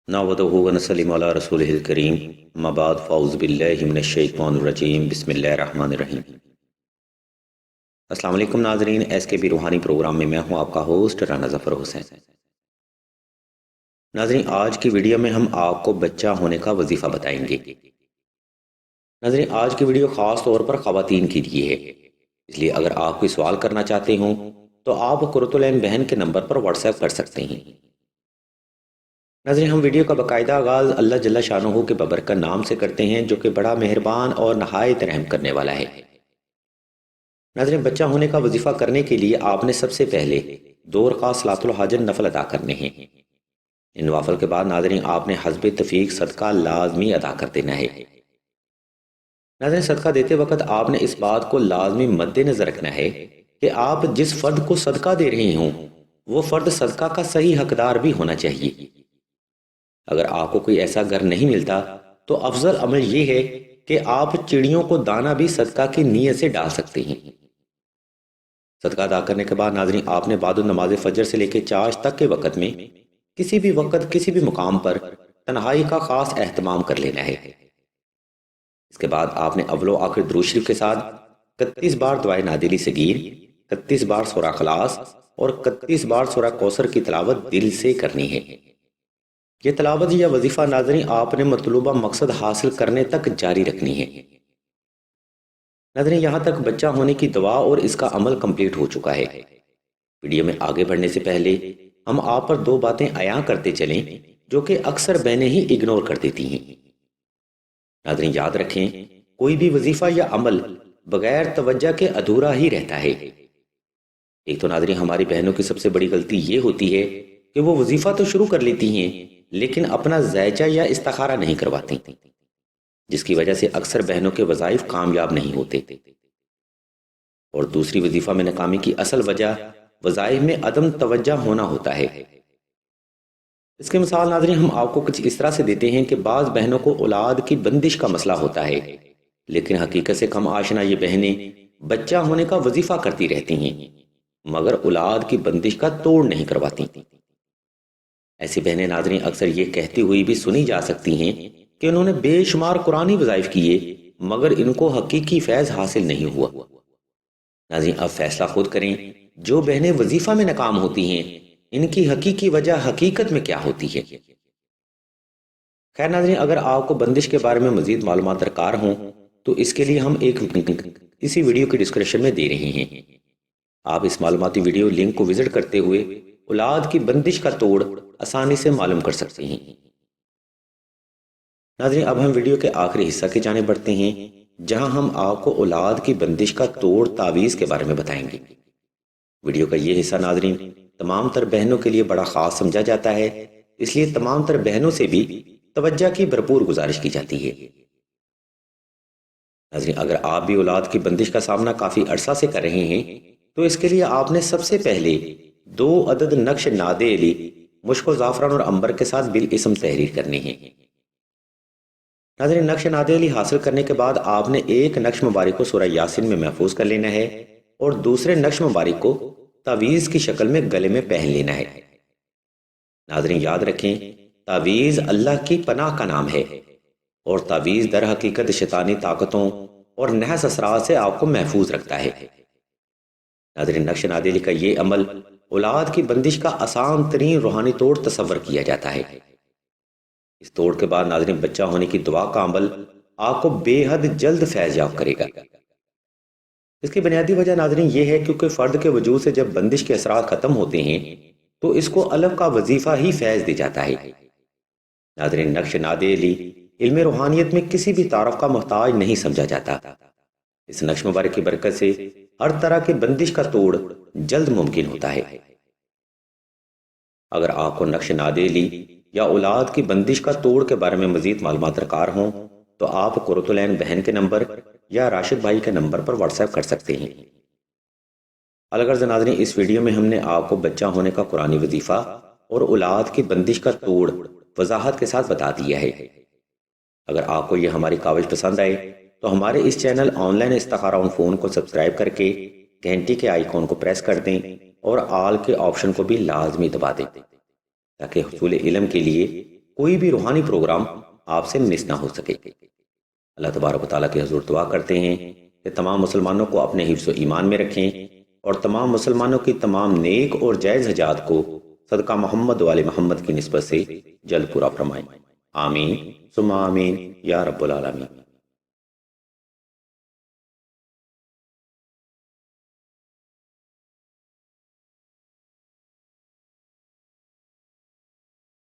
نعوذ ونسلم علی رسولہ الکریم اما بعد فاعوذ باللہ من الشیطان الرجیم بسم اللہ الرحمن الرحیم۔ السلام علیکم ناظرین، ایس کے بی روحانی پروگرام میں ہوں آپ کا ہوسٹ رانا ظفر حسین۔ ناظرین، آج کی ویڈیو میں ہم آپ کو بچہ ہونے کا وظیفہ بتائیں گے۔ ناظرین، آج کی ویڈیو خاص طور پر خواتین کے لیے ہے، اس لیے اگر آپ کوئی سوال کرنا چاہتے ہوں تو آپ قرۃ العین بہن کے نمبر پر واٹس ایپ کر سکتے ہیں۔ ناظرین، ہم ویڈیو کا باقاعدہ آغاز اللہ جل شانہ کے بابرکت نام سے کرتے ہیں جو کہ بڑا مہربان اور نہایت رحم کرنے والا ہے۔ ناظرین، بچہ ہونے کا وظیفہ کرنے کے لیے آپ نے سب سے پہلے 2 رکعت صلاۃ الحاجت نفل ادا کرنے ہیں۔ ان نوافل کے بعد ناظرین آپ نے حسب تفیق صدقہ لازمی ادا کر دینا ہے۔ ناظرین، صدقہ دیتے وقت آپ نے اس بات کو لازمی مد نظر رکھنا ہے کہ آپ جس فرد کو صدقہ دے رہے ہوں وہ فرد صدقہ کا صحیح حقدار بھی ہونا چاہیے۔ اگر آپ کو کوئی ایسا گھر نہیں ملتا تو افضل عمل یہ ہے کہ آپ چڑیوں کو دانہ بھی صدقہ کی نیت سے ڈال سکتے ہیں۔ صدقہ ادا کرنے کے بعد ناظرین آپ نے بعد نماز فجر سے لے کے چاش تک کے وقت میں کسی بھی وقت کسی بھی مقام پر تنہائی کا خاص اہتمام کر لینا ہے۔ اس کے بعد آپ نے اول و آخر درود شریف کے ساتھ 31 بار دعائے نادلی صغیر، 31 بار سورہ اخلاص اور 31 بار سورہ کوثر کی تلاوت دل سے کرنی ہے۔ یہ تلاوت یا وظیفہ ناظرین آپ نے مطلوبہ مقصد حاصل کرنے تک جاری رکھنی ہے۔ ناظرین، یہاں تک بچہ ہونے کی دعا اور اس کا عمل کمپلیٹ ہو چکا ہے۔ ویڈیو میں آگے بڑھنے سے پہلے ہم آپ پر 2 باتیں عیاں کرتے چلیں جو کہ اکثر بہنیں ہی اگنور کر دیتی ہیں۔ ناظرین یاد رکھیں، کوئی بھی وظیفہ یا عمل بغیر توجہ کے ادھورا ہی رہتا ہے۔ ایک تو ناظرین ہماری بہنوں کی سب سے بڑی غلطی یہ ہوتی ہے کہ وہ وظیفہ تو شروع کر لیتی ہیں لیکن اپنا ذائچہ یا استخارہ نہیں کرواتی، جس کی وجہ سے اکثر بہنوں کے وظائف کامیاب نہیں ہوتے۔ اور دوسری وظیفہ میں ناکامی کی اصل وجہ وظائف میں عدم توجہ ہونا ہوتا ہے۔ اس کے مثال ناظرین ہم آپ کو کچھ اس طرح سے دیتے ہیں کہ بعض بہنوں کو اولاد کی بندش کا مسئلہ ہوتا ہے لیکن حقیقت سے کم آشنا یہ بہنیں بچہ ہونے کا وظیفہ کرتی رہتی ہیں مگر اولاد کی بندش کا توڑ نہیں کرواتی۔ ایسی بہنیں ناظرین اکثر یہ کہتی ہوئی بھی سنی جا سکتی ہیں کہ انہوں نے بے شمار قرآنی وظائف کیے مگر ان کو حقیقی فیض حاصل نہیں ہوا۔ ناظرین اب فیصلہ خود کریں، جو بہنیں وظیفہ میں ناکام ہوتی ہیں ان کی حقیقی وجہ حقیقت میں کیا ہوتی ہے۔ خیر ناظرین، اگر آپ کو بندش کے بارے میں مزید معلومات درکار ہوں تو اس کے لیے ہم ایک لنک اسی ویڈیو کی ڈسکرپشن میں دے رہے ہیں، آپ اس معلوماتی ویڈیو لنک کو وزٹ کرتے ہوئے اولاد کی بندش کا توڑ آسانی سے معلوم کر سکتے ہیں۔ ناظرین اب ہم ویڈیو کے آخری حصہ کی جانب بڑھتے ہیں جہاں ہم آپ کو اولاد کی بندش کا توڑ تعویذ کے بارے میں بتائیں گے۔ ویڈیو کا یہ حصہ ناظرین تمام تر بہنوں کے لیے بڑا خاص سمجھا جاتا ہے، اس لیے تمام تر بہنوں سے بھی توجہ کی بھرپور گزارش کی جاتی ہے۔ ناظرین اگر آپ بھی اولاد کی بندش کا سامنا کافی عرصہ سے کر رہے ہیں تو اس کے لیے آپ نے سب سے پہلے 2 عدد نقش ناد علی مشک و زعفران اور عنبر کے ساتھ بالاسم تحریر کرنے ہیں۔ ناظرین نقش ناد علی حاصل کرنے کے بعد آپ نے ایک نقش مبارک کو سورہ یاسین میں محفوظ کر لینا ہے اور دوسرے نقش مبارک کو تعویذ کی شکل میں گلے میں پہن لینا ہے۔ ناظرین یاد رکھیں، تعویذ اللہ کی پناہ کا نام ہے اور تعویذ در حقیقت شیطانی طاقتوں اور نحس اثرات سے آپ کو محفوظ رکھتا ہے۔ ناظرین نقش ناد علی کا یہ عمل اولاد کی بندش کا آسان ترین روحانی توڑ تصور کیا جاتا ہے۔ اس توڑ کے بعد ناظرین بچہ ہونے کی دعا کا عمل آپ کو بے حد جلد فیض یاب کرے گا۔ اس کی بنیادی وجہ ناظرین یہ ہے کیونکہ فرد کے وجود سے جب بندش کے اثرات ختم ہوتے ہیں تو اس کو الگ کا وظیفہ ہی فیض دے جاتا ہے۔ ناظرین نقش ناد علی علم روحانیت میں کسی بھی تعارف کا محتاج نہیں سمجھا جاتا۔ اس نقش مبارک کی برکت سے ہر طرح کی بندش کا توڑ جلد ممکن ہوتا ہے۔ اگر آپ کو نقش ناد علی یا اولاد کی بندش کا توڑ کے بارے میں مزید معلومات درکار ہوں تو آپ قرۃ العین بہن کے نمبر یا راشد بھائی کے نمبر پر واٹس ایپ کر سکتے ہیں۔ الغرض ناظرین اس ویڈیو میں ہم نے آپ کو بچہ ہونے کا قرآنی وظیفہ اور اولاد کی بندش کا توڑ وضاحت کے ساتھ بتا دیا ہے۔ اگر آپ کو یہ ہماری کاوش پسند آئے تو ہمارے اس چینل آن لائن استخارہ آن فون کو سبسکرائب کر کے گھنٹی کے آئیکن کو پریس کر دیں اور آل کے آپشن کو بھی لازمی دبا دیں تاکہ حصول علم کے لیے کوئی بھی روحانی پروگرام آپ سے مس نہ ہو سکے۔ اللہ تبارک و تعالیٰ کے حضور دعا کرتے ہیں کہ تمام مسلمانوں کو اپنے حفظ و ایمان میں رکھیں اور تمام مسلمانوں کی تمام نیک اور جائز حاجات کو صدقہ محمد وال محمد کی نسبت سے جلد پورا فرمائیں۔ آمین ثم آمین یا رب العالمین۔